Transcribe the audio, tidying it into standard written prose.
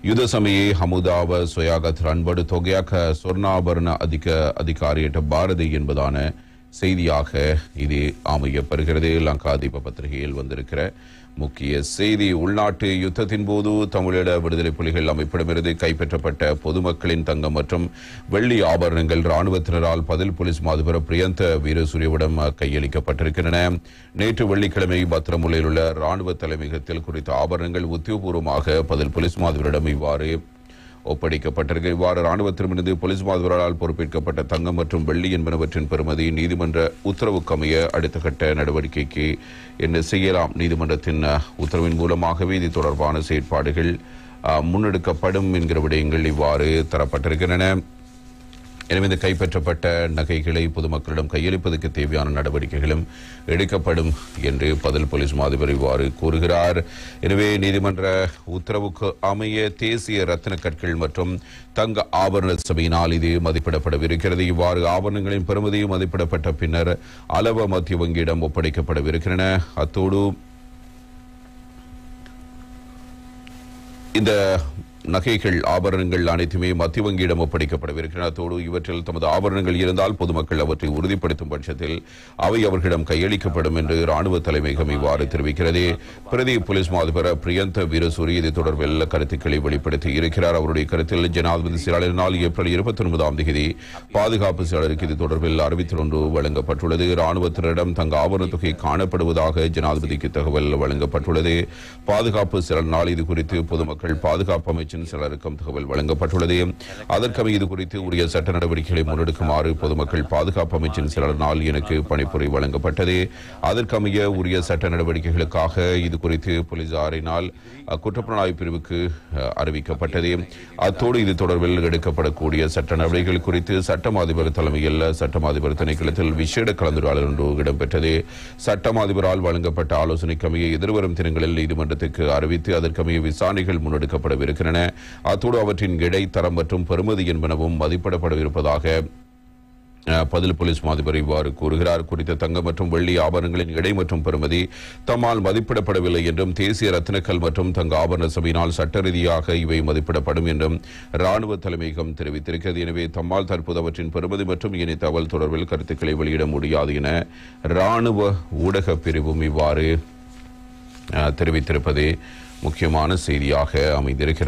युद्ध समये हमुदाव सोयागत रनबடு தொகையாக சொர்ணாபரண அதிகாரியிட்ட பாரதி என்பதான செய்தியாக இது அமையப்பெறுகிறது. லங்காதீப பத்திரிகையில் வந்திருக்கிற முக்கிய செய்தி. உள்நாட்டு யுத்தத்தின் போது தமிழீழ விடுதலை புலிகள் அமைப்பிடமிருந்து கைப்பற்றப்பட்ட பொதுமக்களின் தங்கம் மற்றும் வெள்ளி ஆபரணங்கள் ராணுவத்தினரால் பதில் போலீஸ் மாதிபர் பிரியந்த வீரசூரியவிடம் கையளிக்கப்பட்டிருக்கின்றன. நேற்று வெள்ளிக்கிழமை பத்திரமுல்லையில் உள்ள ராணுவ தலைமையகத்தில் குறித்த ஆபரணங்கள் உத்தியோகபூர்வமாக பதில் போலீஸ் மாதிபரிடம் இவ்வாறு ஒப்படைக்கப்பட்டிருக்க. இவ்வாறு ராணுவத்திடமிருந்து போலீஸ் மாதிபரால் பொறுப்பேற்கப்பட்ட தங்கம் மற்றும் வெள்ளி என்பனவற்றின் பெறுமதி நீதிமன்ற உத்தரவுக்கமைய அடுத்த கட்ட நடவடிக்கைக்கு என்ன செய்யலாம். நீதிமன்றத்தின் உத்தரவின் மூலமாகவே இது தொடர்பான செயற்பாடுகள் முன்னெடுக்கப்படும் என்கிற விடயங்கள் இவ்வாறு தரப்பட்டிருக்கின்றன. எனவே இந்த கைப்பற்றப்பட்ட நகைகளை பொதுமக்களிடம் கையளிப்பதற்கு தேவையான நடவடிக்கைகளும் எடுக்கப்படும் என்று பதில் போலீஸ் மாதிபர் இவ்வாறு கூறுகிறார். எனவே நீதிமன்ற உத்தரவுக்கு அமைய தேசிய ரத்தின கற்கள் மற்றும் தங்க ஆபரண சபையினால் இது மதிப்பிடப்படவிருக்கிறது. இவ்வாறு ஆபரணங்களின் பெறுமதியும் மதிப்பிடப்பட்ட பின்னர் அளவ மத்திய வங்கியிடம் ஒப்படைக்கப்படவிருக்கின்றன. அத்தோடு இந்த நகைகள் ஆபரணங்கள் அனைத்துமே மத்திய வங்கியிடம் ஒப்படைக்கப்படவிருக்கின்றன. அத்தோடு இவற்றில் தமது ஆபரணங்கள் இருந்தால் பொதுமக்கள் அவற்றை உறுதிப்படுத்தும் பட்சத்தில் அவை அவர்களிடம் கையளிக்கப்படும் என்று ராணுவ தலைமையகம் இவ்வாறு தெரிவிக்கிறது. பிரதி போலீஸ் மாதிபர் பிரியந்த வீரசூரி இது தொடர்பில் கருத்துக்களை வெளிப்படுத்தி இருக்கிறார். அவருடைய கருத்தில் ஜனாதிபதி செயலாளரினால் ஏப்ரல் 29ஆம் தேதி பாதுகாப்பு செயலருக்கு இது தொடர்பில் அறிவித்தல் ஒன்று வழங்கப்பட்டுள்ளது. ராணுவத்தினரிடம் தங்க ஆபரண தொகை காணப்படுவதாக ஜனாதிபதிக்கு தகவல் வழங்கப்பட்டுள்ளது. பாதுகாப்பு செயலரினால் இது குறித்து பொதுமக்கள் பாதுகாப்பு அமைச்சர் சிலருக்கும் தகவல் வழங்கப்பட்டுள்ளது. அதற்கமைய இது குறித்து உரிய சட்ட நடவடிக்கைகளை முன்னெடுக்குமாறு பொதுமக்கள் பாதுகாப்பு அமைச்சின் சிலரினால் எனக்கு பணிப்புரை வழங்கப்பட்டது. அதற்கமைய உரிய சட்ட நடவடிக்கைகளுக்காக இது குறித்து போலீசாரினால் குற்றப்புலனாய்வு பிரிவுக்கு அறிவிக்கப்பட்டது. அத்தோடு இது தொடர்பில் எடுக்கப்படக்கூடிய சட்ட நடவடிக்கைகள் குறித்து சட்டம் அதிபர் தலைமையில் சட்டம் அதிபர் திணைக்களத்தில் விசேட கலந்துரையாடல் ஒன்று இடம்பெற்றது. சட்டம் அதிபரால் வழங்கப்பட்ட ஆலோசனைக்கமைய எதிர்வரும் தினங்களில் நீதிமன்றத்துக்கு அறிவித்து அதற்கமைய விசாரணைகள் முன்னெடுக்கப்படவிருக்கின்றன. அத்தோடு அவற்றின் இடை தரம் மற்றும் பெறுமதி என்பனவும் மதிப்பிடப்படவிருப்பதாக பதில் போலீஸ் மாதிபர் இவ்வாறு கூறுகிறார். குறித்த தங்கம் மற்றும் வெள்ளி ஆபரணங்களின் இடை மற்றும் பெறுமதி தம்மால் மதிப்பிடப்படவில்லை என்றும் தேசிய ரத்தினக்கல் மற்றும் தங்க ஆபரண சபையினால் சட்ட ரீதியாக இவை மதிப்பிடப்படும் என்றும் ராணுவ தலைமையகம் தெரிவித்திருக்கிறது. எனவே தம்மால் தற்போது அவற்றின் பெறுமதி மற்றும் இனி தகவல் தொடர்பில் கருத்துக்களை வெளியிட முடியாது என ராணுவ ஊடக பிரிவும் இவ்வாறு தெரிவித்திருப்பதே முக்கியமான செய்தியாக அமைந்திருக்கிறது.